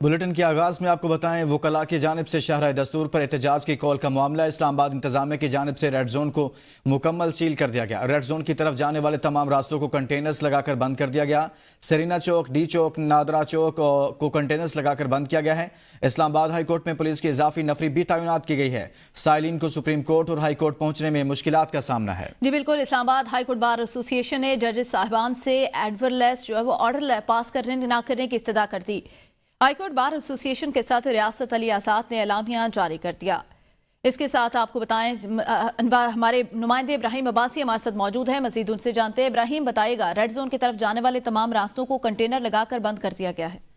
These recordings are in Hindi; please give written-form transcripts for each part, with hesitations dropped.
बुलेटिन के आगाज में आपको बताएं, वकला की जानिब से शहर दस्तूर पर एहतजाज की कॉल का मामला। इस्लामाबाद इंतजामिया की जानिब से रेड जोन को मुकम्मल सील कर दिया गया। रेड जोन की तरफ जाने वाले तमाम रास्तों को कंटेनर्स लगाकर बंद कर दिया गया। सरीना चौक, डी चौक, नादरा चौक को कंटेनर्स लगाकर बंद किया गया है। इस्लामाबाद हाई कोर्ट में पुलिस की इजाफी नफरी भी तैनात की गई है। साइलिन को सुप्रीम कोर्ट और हाई कोर्ट पहुंचने में मुश्किलात का सामना है। जी बिल्कुल, Islamabad high court bar association ने जजेस साहिबान से एडवरलेस जो है वो ऑर्डर पास करने ना करने की इस्तदा कर दी। हाईकोर्ट बार एसोसिएशन के साथ रियासत अली आजाद ने एलामिया जारी कर दिया। इसके साथ आपको बताएं, हमारे नुमाइंदे इब्राहिम अब्बासी हमारे साथ मौजूद हैं। मजीद उनसे जानते हैं। इब्राहिम, बताइएगा, रेड जोन की तरफ जाने वाले तमाम रास्तों को कंटेनर लगाकर बंद कर दिया गया है।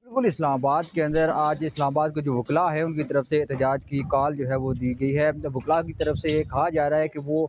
बिल्कुल, इस्लामाबाद के अंदर आज इस्लामाबाद के जो वकला है उनकी तरफ से एहतजाज की कॉल जो है वो दी गई है। वकला की तरफ से ये कहा जा रहा है कि वो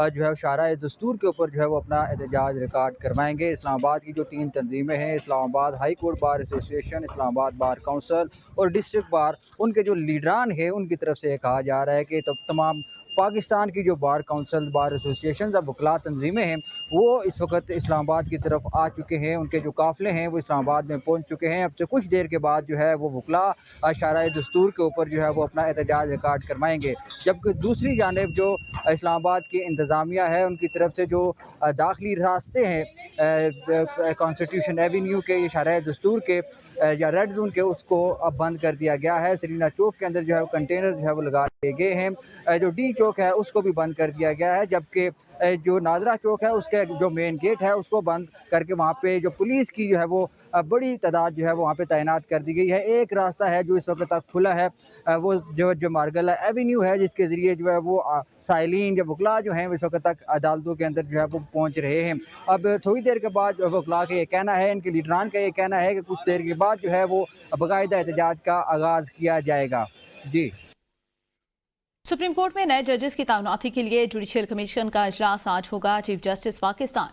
जो है शारा दस्तूर के ऊपर जो है वो अपना एहतजाज रिकॉर्ड करवाएंगे। इस्लामाबाद की जो 3 तंजीमें हैं, Islamabad high court bar association, Islamabad bar council और डिस्ट्रिक्ट बार, उनके जो लीडरान है उनकी तरफ से कहा जा रहा है कि तमाम पाकिस्तान की जो बार काउंसिल, बार एसोसिएशन और वकला तंजीमें हैं वो इस वक्त इस्लामाबाद की तरफ आ चुके हैं। उनके जो काफ़िले हैं वो इस्लामाबाद में पहुंच चुके हैं। अब से कुछ देर के बाद जो है वो वकला शारा दस्तूर के ऊपर जो है वो अपना एहतजाज रिकॉर्ड करवाएंगे। जबकि दूसरी जानिब जो इस्लामाबाद की इंतज़ामिया है उनकी तरफ से जो दाखिली रास्ते हैं कॉन्स्टिट्यूशन एवेन्यू के, शारा दस्तूर के या रेड जोन के, उसको अब बंद कर दिया गया है। सरीना चौक के अंदर जो है कंटेनर जो है वो लगा दिए गए हैं। जो डी चौक है उसको भी बंद कर दिया गया है। जबकि जो नादरा चौक है उसके जो मेन गेट है उसको बंद करके वहाँ पे जो पुलिस की जो है वो बड़ी तादाद जो है वो वहाँ पे तैनात कर दी गई है। एक रास्ता है जो इस वक्त तक खुला है, वो जो मार्गला एवेन्यू है, जिसके ज़रिए जो है वो साइलिन या वकला जो हैं इस वक्त तक अदालतों के अंदर जो है वो पहुँच रहे हैं। अब थोड़ी देर के बाद वकला का ये कहना है, इनके लीडरान का ये कहना है कि कुछ देर के बाद जो है वो बाकायदा एहतजाज का आगाज़ किया जाएगा। जी, सुप्रीम कोर्ट में नए जजेस की तैनाती के लिए जुडिशियल कमीशन का इजलास आज होगा। चीफ जस्टिस पाकिस्तान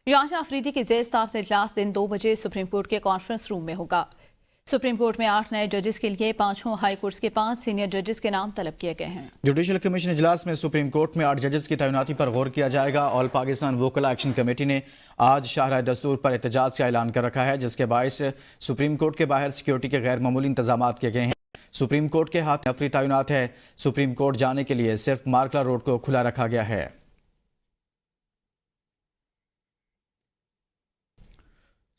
याशा अफरीदी की ज़ेर-ए-सदारत इजलास दिन 2 बजे सुप्रीम कोर्ट के कॉन्फ्रेंस रूम में होगा। सुप्रीम कोर्ट में 8 नए जजेस के लिए 5 हाई कोर्ट्स के 5 सीनियर जजेस के नाम तलब किए गए हैं। जुडिशियल कमीशन इजलास में सुप्रीम कोर्ट में 8 जजेस की तैनाती पर गौर किया जाएगा। ऑल पाकिस्तान वकला एक्शन कमेटी ने आज शाहराह दस्तूर पर एहतजाज का ऐलान कर रखा है, जिसके बायस सुप्रीम कोर्ट के बाहर सिक्योरिटी के गैर मामूली इंतजाम किए गए हैं। सुप्रीम कोर्ट के हाथ नफरी तैनात है। सुप्रीम कोर्ट जाने के लिए सिर्फ मार्कला रोड को खुला रखा गया है।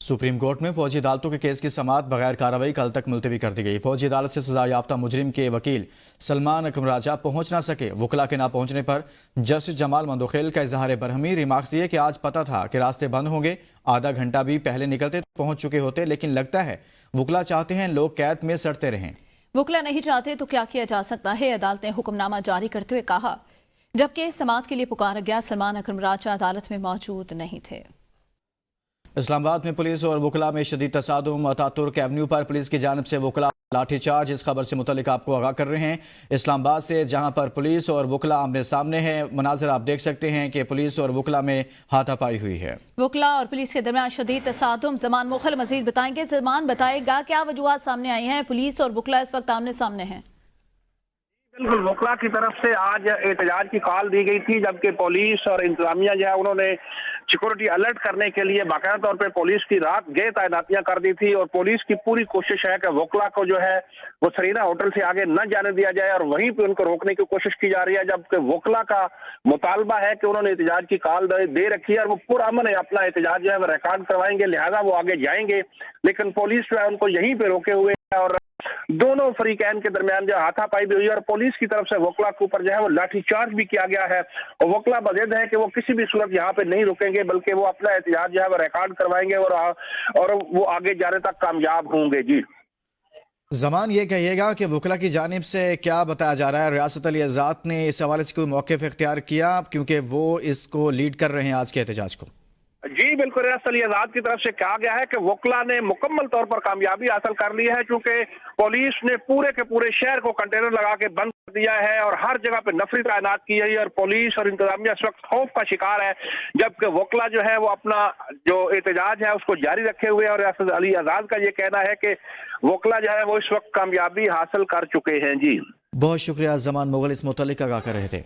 सुप्रीम कोर्ट में फौजी अदालतों के केस की समाअत बगैर कार्रवाई कल तक मुलतवी कर दी गई। फौजी अदालत से सजा याफ्ता मुजरिम के वकील सलमान अकरम राजा पहुंच ना सके। वकला के ना पहुंचने पर जस्टिस जमाल मंदोखेल का इजहार बरहमी, रिमार्क्स दिए कि आज पता था कि रास्ते बंद होंगे, आधा घंटा भी पहले निकलते तो पहुंच चुके होते, लेकिन लगता है वकला चाहते हैं लोग कैद में सड़ते रहें। वकला नहीं चाहते तो क्या किया जा सकता है? अदालत ने हुक्मनामा जारी करते हुए कहा। जबकि समाअत के लिए पुकारा गया, सलमान अकरम राजा अदालत में मौजूद नहीं थे। इस्लामाबाद में पुलिस और वकला में शदीद तसादुम। अतातुर्क एवेन्यू पर पुलिस की जानिब से वकला लाठीचार्ज। इस खबर से मुतल्लिक आपको आगाह कर रहे हैं इस्लामाबाद से, जहां पर पुलिस और वकला आमने सामने हैं। मनाजर आप देख सकते हैं कि पुलिस और वकला में हाथापाई हुई है। वकला और पुलिस के दरमियान शदीद तसादुम। जमान मुखल मजीद बताएंगे। जमान, बताएगा क्या वजूहात सामने आई हैं? पुलिस और वकला इस वक्त आमने सामने हैं। बिल्कुल, वकला की तरफ से आज एहतजाज की कॉल दी गई थी, जबकि पुलिस और इंतजामिया जो है उन्होंने सिक्योरिटी अलर्ट करने के लिए बाकायदा तौर पे पुलिस की रात गए तैनातियां कर दी थी। और पुलिस की पूरी कोशिश है कि वकला को जो है वो सरीना होटल से आगे न जाने दिया जाए और वहीं पे उनको रोकने की कोशिश की जा रही है। जबकि वकला का मुतालबा है कि उन्होंने एहतजाज की कॉल दे रखी है और वो पुरअमन अपना एहतजाज जो है वो रिकॉर्ड करवाएंगे, लिहाजा वो आगे जाएंगे। लेकिन पुलिस जो है उनको यहीं पे रोके हुए है और दोनों फरीकैन के दरमियान जो हाथापाई भी हुई और पुलिस की तरफ से वकला के ऊपर जो है वो लाठीचार्ज भी किया गया है। और वकला बज़िद है कि वो किसी भी सूरत यहाँ पे नहीं रुकेंगे, बल्कि वो अपना एहतजाज जो है वो रिकॉर्ड करवाएंगे और वो आगे जाने तक कामयाब होंगे। जी जमान, ये कहिएगा कि वकला की जानिब से क्या बताया जा रहा है? रियासत अली आजाद ने इस हवाले से कोई मौक़िफ़ इख्तियार किया, क्योंकि वो इसको लीड कर रहे हैं आज के एहतजाज को? जी बिल्कुल, रियासत अली आजाद की तरफ से कहा गया है कि वकला ने मुकम्मल तौर पर कामयाबी हासिल कर ली है, क्योंकि पुलिस ने पूरे के पूरे शहर को कंटेनर लगा के बंद कर दिया है और हर जगह पे नफरी तैनात की है और पुलिस और इंतजामिया इस वक्त खौफ का शिकार है। जबकि वकला जो है वो अपना जो एहतजाज है उसको जारी रखे हुए और रियासत अली आजाद का ये कहना है कि वकला जो है वो इस वक्त कामयाबी हासिल कर चुके हैं। जी बहुत शुक्रिया, जमान मुगल इस मुतल्लिक आगाह कर रहे थे।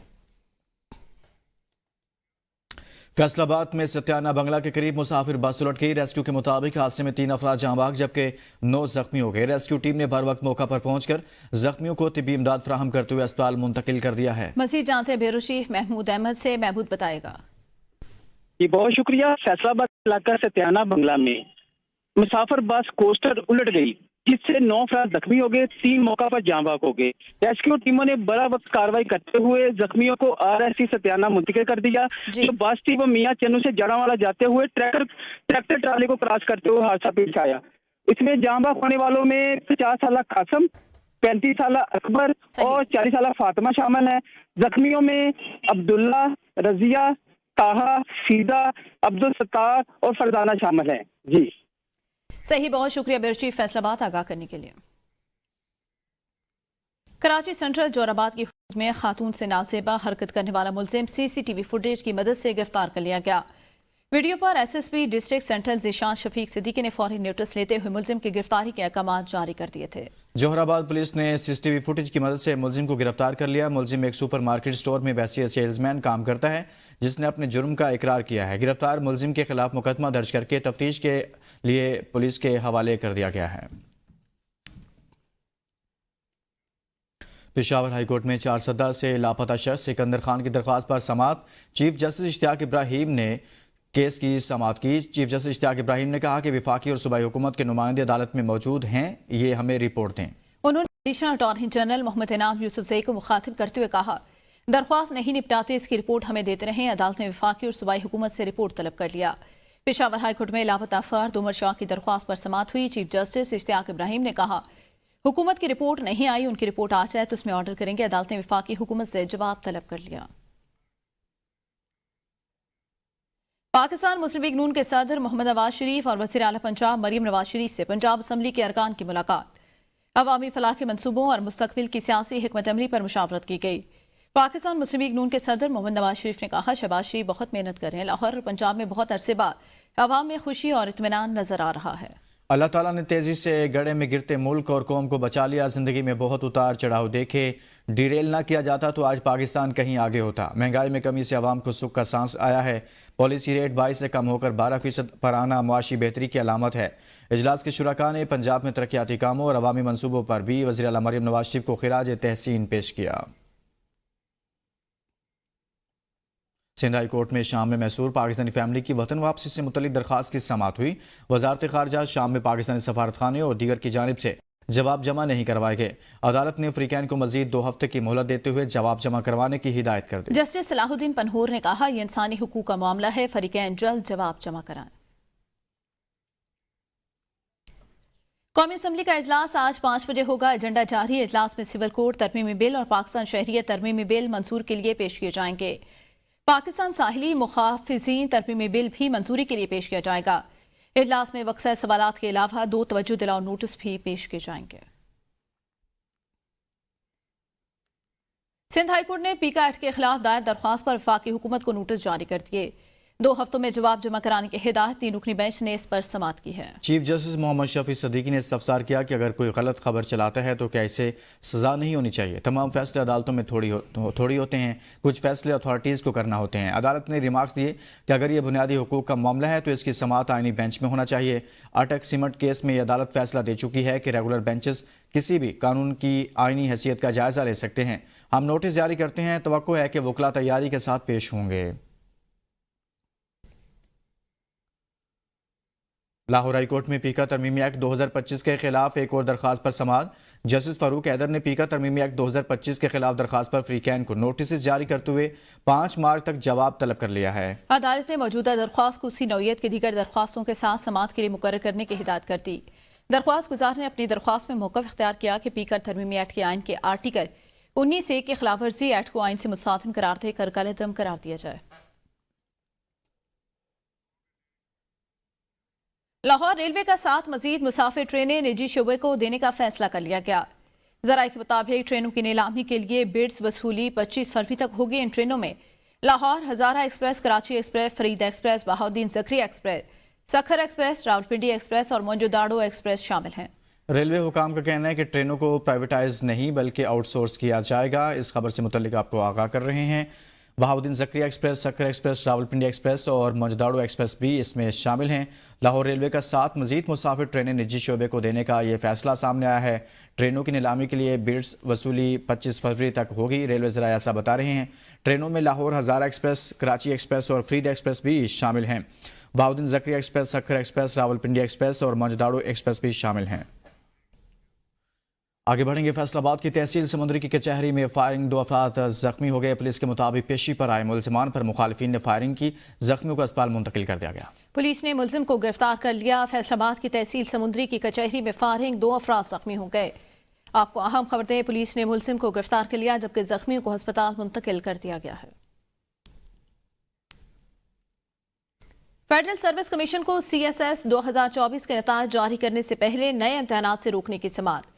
फैसलाबाद में सत्याना बंगला के करीब मुसाफिर बस उलट गई। रेस्क्यू के मुताबिक हादसे में 3 अफराद जाँ बहक जबकि 9 जख्मी हो गए। रेस्क्यू टीम ने बर वक्त मौका पर पहुंचकर जख्मियों को तिब्बी इमदाद फराहम करते हुए अस्पताल मुंतकिल कर दिया है। मजीद जानते हैं ब्यूरो चीफ महमूद अहमद से। महमूद बताएगा। जी बहुत शुक्रिया। फैसलाबाद इलाका सत्याना बंगला में मुसाफिर बस कोस्टर उलट गई जिससे 9 अफराद जख्मी हो गए, 3 मौका पर जाँ बहक हो गए। रेस्क्यू टीमों ने बड़ा वक्त कार्रवाई करते हुए जख्मियों को RSC सत्याना मुंतकिल कर दिया। जो बस थी वो मियां चन्नू से जड़ावाला जाते हुए ट्रैक्टर ट्राली को क्रॉस करते हुए हादसा पेश आया। इसमें जाँ बहक होने वालों में 50 साल कासम, 35 साल अकबर और 40 साल फातिमा शामिल है। जख्मियों में अब्दुल्ला, रजिया, ताहा, फीदा, अब्दुल सत्तार और फरजाना शामिल है। जी सही, बहुत शुक्रिया ब्यूरो चीफ फैसलाबाद आगाह करने के लिए। कराची सेंट्रल जोराबाद की फुटेज में खातून से नाजेबा हरकत करने वाला मुलजिम CCTV फुटेज की मदद से गिरफ्तार कर लिया गया। वीडियो पर SSP district central Zeeshan Shafiq Siddiqui ने फौरी नोटिस लेते हुए मुलजिम की गिरफ्तारी के अहकाम जारी कर दिए थे। जोहराबाद पुलिस ने CCTV फुटेज की मदद से मुलजिम को गिरफ्तार कर लिया। मुलजिम एक सुपरमार्केट स्टोर में बैसियर सेल्समैन काम करता है जिसने अपने जुर्म का इकरार किया है। गिरफ्तार मुलजिम के खिलाफ मुकदमा दर्ज करके तफ्तीश के लिए पुलिस के हवाले कर दिया गया है। पेशावर हाईकोर्ट में 4 सदा से लापता शख्स सिकंदर खान की दरख्वास्त पर समाअत। चीफ जस्टिस इश्तियाक इब्राहिम ने केस की समाअत की। चीफ जस्टिस इश्तियाक इब्राहिम ने कहा कि वफाकी और सूबाई हुकूमत के नुमाइंदे अदालत में मौजूद हैं, ये हमें रिपोर्ट दें। उन्होंने एडिशनल अटॉर्नी जनरल मोहम्मद इनाम यूसुफजई को मुखातिब करते हुए कहा, दरख्वास्त नहीं निपटाते इसकी रिपोर्ट हमें देते रहें। अदालत ने वफाकी और सूबाई हुकूमत से रिपोर्ट तलब कर लिया। पेशावर हाईकोर्ट में लापता अफराद उमर शाह की दरख्वास्त पर समाअत हुई। चीफ जस्टिस इश्तियाक इब्राहिम ने कहा, हुकूमत की रिपोर्ट नहीं आई, उनकी रिपोर्ट आ जाए तो उसमें ऑर्डर करेंगे। अदालत ने वफाकी हुकूमत से जवाब तलब कर लिया। पाकिस्तान मुस्लिम लीग नून के सदर मोहम्मद नवाज शरीफ और वज़ीर आला पंजाब मरीम नवाज शरीफ से पंजाब असम्बली के अरकान की मुलाकात। अवामी फलाह के मनसूबों और मुस्तकबिल की सियासी हिकमत अमली पर मुशावरत की गई। पाकिस्तान मुस्लिम लीग नून के सदर मोहम्मद नवाज शरीफ ने कहा, शहबाज शरीफ बहुत मेहनत कर रहे हैं। लाहौर और पंजाब में बहुत अरसे बाद अवाम में खुशी और इत्मीनान नजर आ रहा है। अल्लाह ताला ने तेज़ी से गड्ढे में गिरते मुल्क और कौम को बचा लिया। ज़िंदगी में बहुत उतार चढ़ाव देखे, डिरेल ना किया जाता तो आज पाकिस्तान कहीं आगे होता। महंगाई में कमी से आवाम को सुख का सांस आया है। पॉलिसी रेट 22 से कम होकर 12% पर आना मुआशी बेहतरी की अलामत है। इजलास के शुरका ने पंजाब में तरक्याती कामों और अवामी मनसूबों पर भी वज़ीर आला मरीम नवाज शरीफ को खिराज तहसीन पेश किया। सिंध हाई कोर्ट में शाम में मैसूर पाकिस्तानी फैमिली की वतन वापसी से मुतल्लिक दरख्वास्त की समाअत हुई। वजारत खारजा शाम में पाकिस्तानी सफारतखाने और दीगर की जानिब से जवाब जमा नहीं करवाए गए। अदालत ने अफ्रीकैन को मजीद 2 हफ्ते की मोहलत देते हुए जवाब जमा करवाने की हिदायत कर दी। जस्टिस सलाहुद्दीन पनहूर ने कहा, यह इंसानी हुकूक का मामला है, फरीकैन जल्द जवाब जमा कराएं। कौमी असम्बली का इजलास आज 5 बजे होगा। एजेंडा जारी। इजलास में सिविल कोड तरमीमी बिल और पाकिस्तान शहरियत तरमीमी बिल मंजूर के लिए पेश किए जाएंगे। पाकिस्तान साहिली मुखाफिजीन तरमीमी बिल भी मंजूरी के लिए पेश किया जाएगा। इजलास में वक्सा सवालात के अलावा 2 तवज्जो दिलाओ नोटिस भी पेश किए जाएंगे। सिंध हाईकोर्ट ने पीका एक्ट के खिलाफ दायर दरख्वास्त पर वफाकी हुकूमत को नोटिस जारी कर दिए। 2 हफ्तों में जवाब जमा कराने की हिदायत 3 रुकनी बेंच ने इस पर समाअत की है। चीफ जस्टिस मोहम्मद शफी सिद्दीकी ने इस्तफसार किया कि अगर कोई गलत खबर चलाता है तो क्या इसे सजा नहीं होनी चाहिए। तमाम फैसले अदालतों में थोड़ी होते हैं, कुछ फैसले अथॉरिटीज़ को करना होते हैं। अदालत ने रिमार्क्स दिए कि अगर ये बुनियादी हुकूक का मामला है तो इसकी समाअत आईनी बेंच में होना चाहिए। अटक सीमेंट केस में यह अदालत फैसला दे चुकी है कि रेगुलर बेंचेस किसी भी कानून की आईनी हैसियत का जायजा ले सकते हैं। हम नोटिस जारी करते हैं, तवक्को है कि वकला तैयारी के साथ पेश होंगे। लाहौर हाई कोर्ट में पीका तरमीमी एक्ट 2025 के खिलाफ एक और दरख्वास्त पर समाअत। जस्टिस फारूक हैदर ने पीका तरमीमी एक्ट 2025 के खिलाफ दरख्वास्त पर फ्रीकैन को नोटिस जारी करते हुए 5 मार्च तक जवाब तलब कर लिया है। अदालत ने मौजूदा दरख्वास्त को उसी नौयत की दीगर दरख्वास्तों के साथ समाअत के लिए मुकर्रर करने की हिदायत कर दी। दरख्वास्त गुजार ने अपनी दरख्वास्त में मौक़िफ़ इख्तियार किया कि पीका तरमीमी एक्ट के आइन के आर्टिकल 19A के खिलाफ वर्जी एक्ट को आइन से मुसातिम करार देकर कलअदम करार दिया जाए। लाहौर रेलवे का 7 मजीद मुसाफिर ट्रेनें निजी शोबे को देने का फैसला कर लिया गया। जराये के मुताबिक ट्रेनों की नीलामी के लिए बिड्स वसूली 25 फरवरी तक होगी। इन ट्रेनों में Lahore Hazara express, Karachi express, Farid express, Bahauddin Zakariya express, Sukkur express, Rawalpindi express और मोइनजोदाड़ो एक्सप्रेस शामिल हैं। रेलवे हुकाम का कहना है कि ट्रेनों को प्राइवेटाइज नहीं बल्कि आउटसोर्स किया जाएगा। इस खबर से मुतल्लिक आपको आगाह कर रहे हैं। बहाउद्दीन जकरिया एक्सप्रेस, सक्कर एक्सप्रेस, रावलपिंडी एक्सप्रेस और मजदाड़ो एक्सप्रेस भी इसमें शामिल हैं। लाहौर रेलवे का 7 मजीद मुसाफिर ट्रेनें निजी शोबे को देने का ये फैसला सामने आया है। ट्रेनों की नीलामी के लिए बिड्स वसूली 25 फरवरी तक होगी। रेलवे ज़राए ऐसा बता रहे हैं। ट्रेनों में लाहौर हज़ारा एक्सप्रेस, कराची एक्सप्रेस और फरीद एक्सप्रेस भी शामिल हैं। बहाउद्दीन जकरिया एक्सप्रेस, सक्कर एक्सप्रेस, रावलपिंडी एक्सप्रेस और मजदाड़ो एक्सप्रेस भी शामिल हैं। आगे बढ़ेंगे। फैसलाबाद की तहसील समुंदरी की कचहरी में फायरिंग, 2 अफराद जख्मी हो गए। पुलिस के मुताबिक पेशी पर आए मुलजिमान पर मुखालिफिन ने फायरिंग की। जख्मियों को अस्पताल मुंतकिल कर दिया गया। पुलिस ने मुलजिम को गिरफ्तार कर लिया। फैसलाबाद की तहसील समुंदरी की कचहरी में फायरिंग, 2 अफराद जख्मी हो गए। आपको अहम खबर दें, पुलिस ने मुलजिम को गिरफ्तार कर लिया जबकि जख्मियों को अस्पताल मुंतकिल कर दिया गया है। फेडरल सर्विस कमीशन को CSS 2024 के नताज जारी करने से पहले नए इम्तहानात से रोकने की समाअत।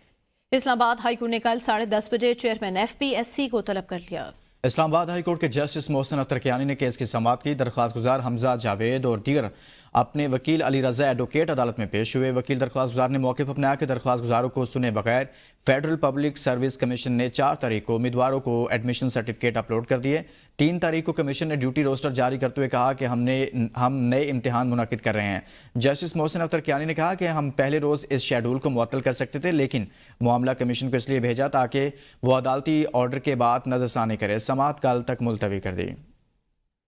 इस्लामाबाद हाईकोर्ट ने कल 10:30 बजे चेयरमैन FPSC को तलब कर लिया। इस्लामाबाद हाईकोर्ट के जस्टिस मोहसिन अख्तर कियानी ने केस की समाअत की। दरख्वास्त गुजार हमजा जावेद और दीगर अपने वकील अली रजा एडवोकेट अदालत में पेश हुए। वकील दरख्वास्त गुजार ने मौक़िफ़ अपनाया कि दरख्वास्त गुजारों को सुने बगैर फेडरल पब्लिक सर्विस कमीशन ने 4 तारीख को उम्मीदवारों को एडमिशन सर्टिफिकेट अपलोड कर दिए। 3 तारीख को कमीशन ने ड्यूटी रोस्टर जारी करते हुए कहा कि हम नए इम्तिहान मुनाकिद कर रहे हैं। जस्टिस मोहसिन अख्तर कियानी ने कहा कि हम पहले रोज़ इस शेड्यूल को मुअत्तल कर सकते थे, लेकिन मामला कमीशन को इसलिए भेजा ताकि वो अदालती ऑर्डर के बाद नजरसानी करे। समाअत कल तक मुलतवी कर दी।